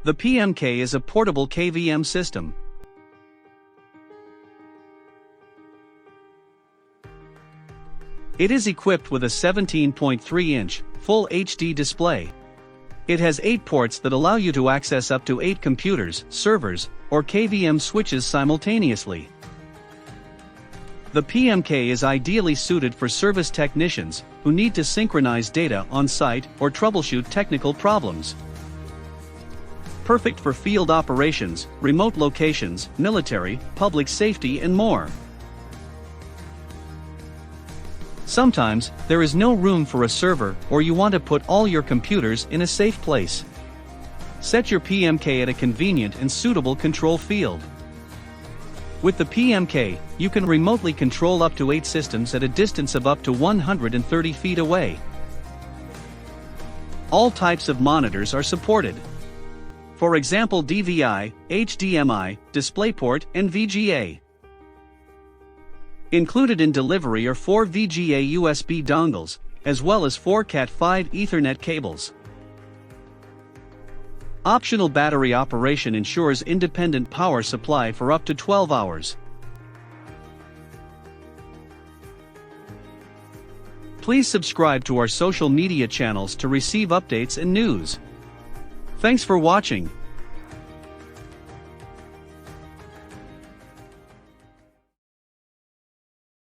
The PMK is a portable KVM system. It is equipped with a 17.3-inch, full HD display. It has 8 ports that allow you to access up to 8 computers, servers, or KVM switches simultaneously. The PMK is ideally suited for service technicians who need to synchronize data on site or troubleshoot technical problems. Perfect for field operations, remote locations, military, public safety, and more. Sometimes, there is no room for a server, or you want to put all your computers in a safe place. Set your PMK at a convenient and suitable control field. With the PMK, you can remotely control up to 8 systems at a distance of up to 130 feet away. All types of monitors are supported. For example, DVI, HDMI, DisplayPort, and VGA. Included in delivery are 4 VGA USB dongles, as well as 4 Cat5 Ethernet cables. Optional battery operation ensures independent power supply for up to 12 hours. Please subscribe to our social media channels to receive updates and news. Thanks for watching.